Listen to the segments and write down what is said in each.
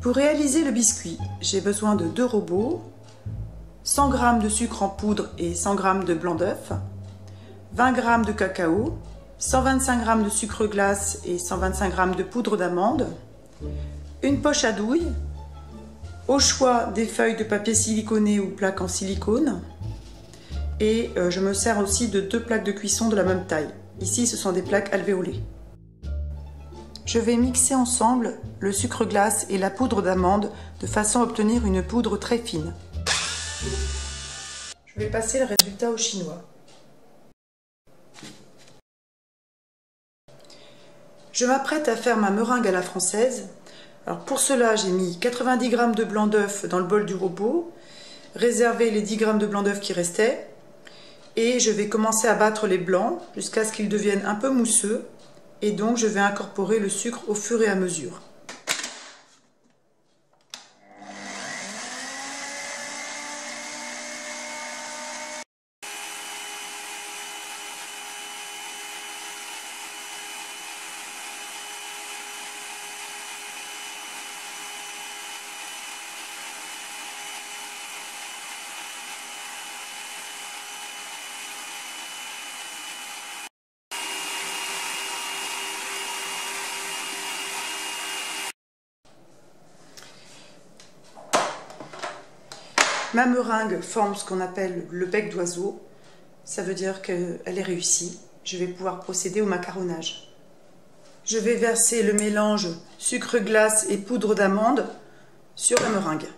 Pour réaliser le biscuit, j'ai besoin de 2 robots, 100 g de sucre en poudre et 100 g de blanc d'œuf, 20 g de cacao, 125 g de sucre glace et 125 g de poudre d'amande, une poche à douille, au choix des feuilles de papier siliconé ou plaques en silicone, et je me sers aussi de 2 plaques de cuisson de la même taille. Ici, ce sont des plaques alvéolées. Je vais mixer ensemble le sucre glace et la poudre d'amande de façon à obtenir une poudre très fine. Je vais passer le résultat au chinois. Je m'apprête à faire ma meringue à la française. Alors pour cela, j'ai mis 90 g de blanc d'œuf dans le bol du robot, réservé les 10 g de blanc d'œuf qui restaient, et je vais commencer à battre les blancs jusqu'à ce qu'ils deviennent un peu mousseux, et donc je vais incorporer le sucre au fur et à mesure. Ma meringue forme ce qu'on appelle le bec d'oiseau. Ça veut dire qu'elle est réussie. Je vais pouvoir procéder au macaronnage. Je vais verser le mélange sucre glace et poudre d'amande sur la meringue.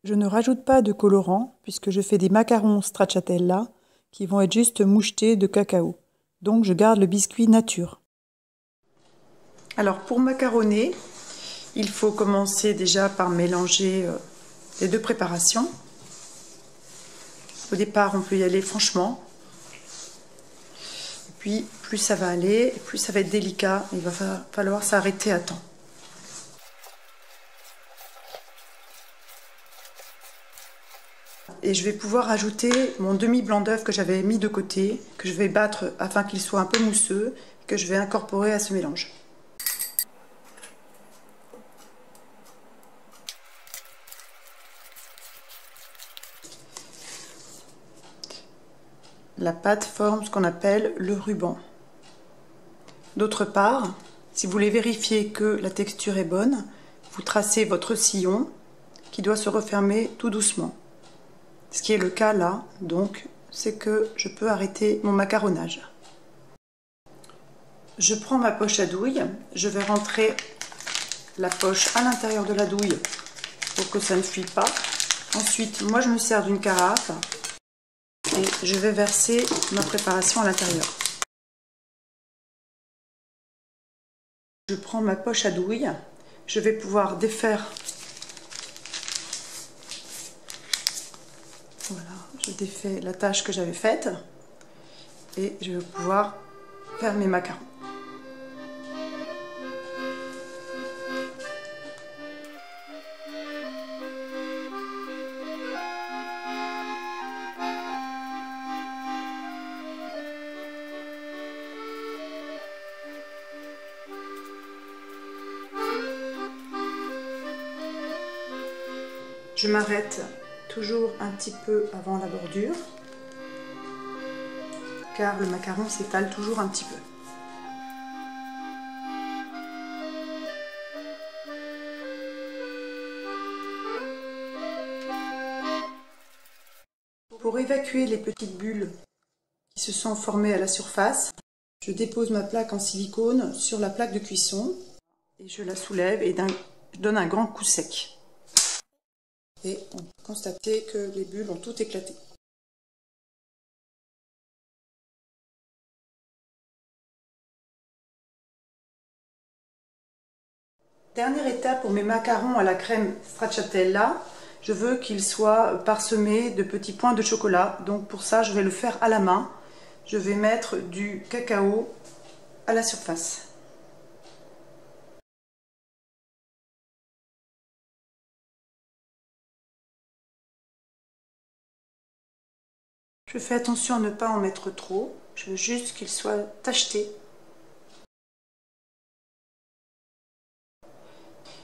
Je ne rajoute pas de colorant puisque je fais des macarons stracciatella qui vont être juste mouchetés de cacao. Donc je garde le biscuit nature. Alors pour macaronner, il faut commencer déjà par mélanger les 2 préparations. Au départ, on peut y aller franchement. Et puis, plus ça va aller, plus ça va être délicat. Il va falloir s'arrêter à temps. Et je vais pouvoir ajouter mon demi-blanc d'œuf que j'avais mis de côté, que je vais battre afin qu'il soit un peu mousseux, que je vais incorporer à ce mélange. La pâte forme ce qu'on appelle le ruban. D'autre part, si vous voulez vérifier que la texture est bonne, vous tracez votre sillon qui doit se refermer tout doucement. Ce qui est le cas là, donc, c'est que je peux arrêter mon macaronnage. Je prends ma poche à douille, je vais rentrer la poche à l'intérieur de la douille pour que ça ne fuit pas. Ensuite, moi je me sers d'une carafe. Et je vais verser ma préparation à l'intérieur. Je prends ma poche à douille. Je vais pouvoir défaire. Voilà, je défais la tâche que j'avais faite. Et je vais pouvoir faire mes macarons. Je m'arrête toujours un petit peu avant la bordure, car le macaron s'étale toujours un petit peu. Pour évacuer les petites bulles qui se sont formées à la surface, je dépose ma plaque en silicone sur la plaque de cuisson et je la soulève et je donne un grand coup sec. Et on peut constater que les bulles ont toutes éclaté. Dernière étape pour mes macarons à la crème stracciatella, je veux qu'ils soient parsemés de petits points de chocolat. Donc pour ça, je vais le faire à la main. Je vais mettre du cacao à la surface. Je fais attention à ne pas en mettre trop, je veux juste qu'il soit tacheté.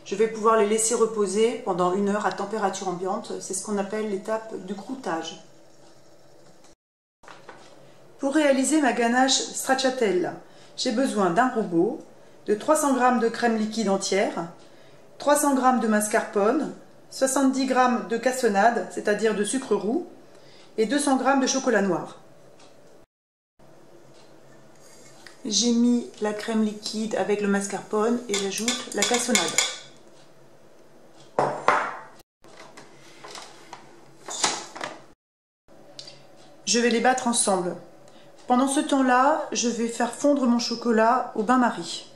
Je vais pouvoir les laisser reposer pendant 1 heure à température ambiante. C'est ce qu'on appelle l'étape du croûtage. Pour réaliser ma ganache stracciatella, j'ai besoin d'un robot, de 300 g de crème liquide entière, 300 g de mascarpone, 70 g de cassonade, c'est-à-dire de sucre roux, et 200 g de chocolat noir. J'ai mis la crème liquide avec le mascarpone et j'ajoute la cassonade. Je vais les battre ensemble. Pendant ce temps-là, je vais faire fondre mon chocolat au bain-marie.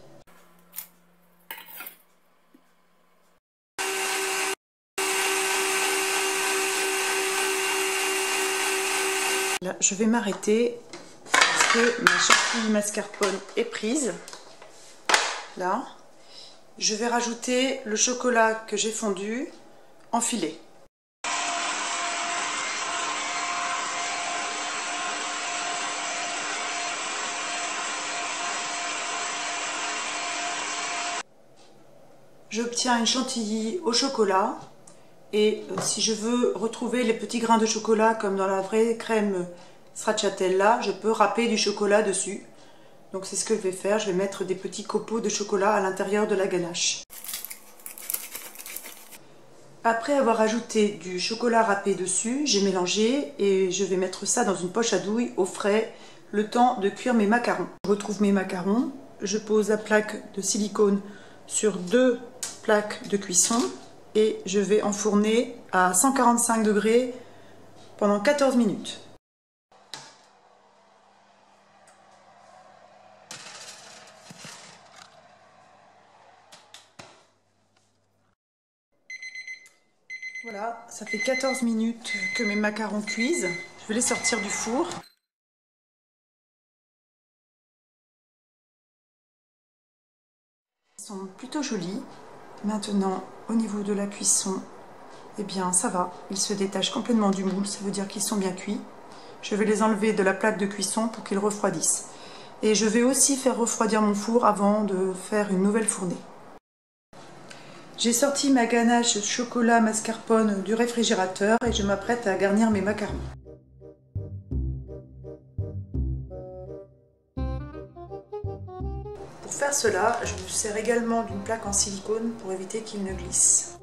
Là, je vais m'arrêter parce que ma chantilly mascarpone est prise. Là, je vais rajouter le chocolat que j'ai fondu en filet. J'obtiens une chantilly au chocolat et si je veux retrouver les petits grains de chocolat comme dans la vraie crème stracciatella, je peux râper du chocolat dessus. Donc c'est ce que je vais faire, je vais mettre des petits copeaux de chocolat à l'intérieur de la ganache. Après avoir ajouté du chocolat râpé dessus, j'ai mélangé et je vais mettre ça dans une poche à douille au frais, le temps de cuire mes macarons. Je retrouve mes macarons, je pose la plaque de silicone sur 2 plaques de cuisson et je vais enfourner à 145 degrés pendant 14 minutes. Voilà, ça fait 14 minutes que mes macarons cuisent. Je vais les sortir du four. Ils sont plutôt jolis. Maintenant, au niveau de la cuisson, eh bien ça va. Ils se détachent complètement du moule, ça veut dire qu'ils sont bien cuits. Je vais les enlever de la plaque de cuisson pour qu'ils refroidissent. Et je vais aussi faire refroidir mon four avant de faire une nouvelle fournée. J'ai sorti ma ganache chocolat mascarpone du réfrigérateur et je m'apprête à garnir mes macarons. Pour faire cela, je me sers également d'une plaque en silicone pour éviter qu'il ne glisse.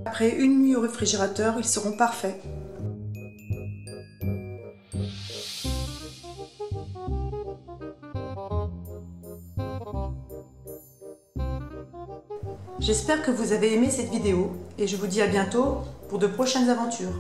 Après une nuit au réfrigérateur, ils seront parfaits. J'espère que vous avez aimé cette vidéo et je vous dis à bientôt pour de prochaines aventures.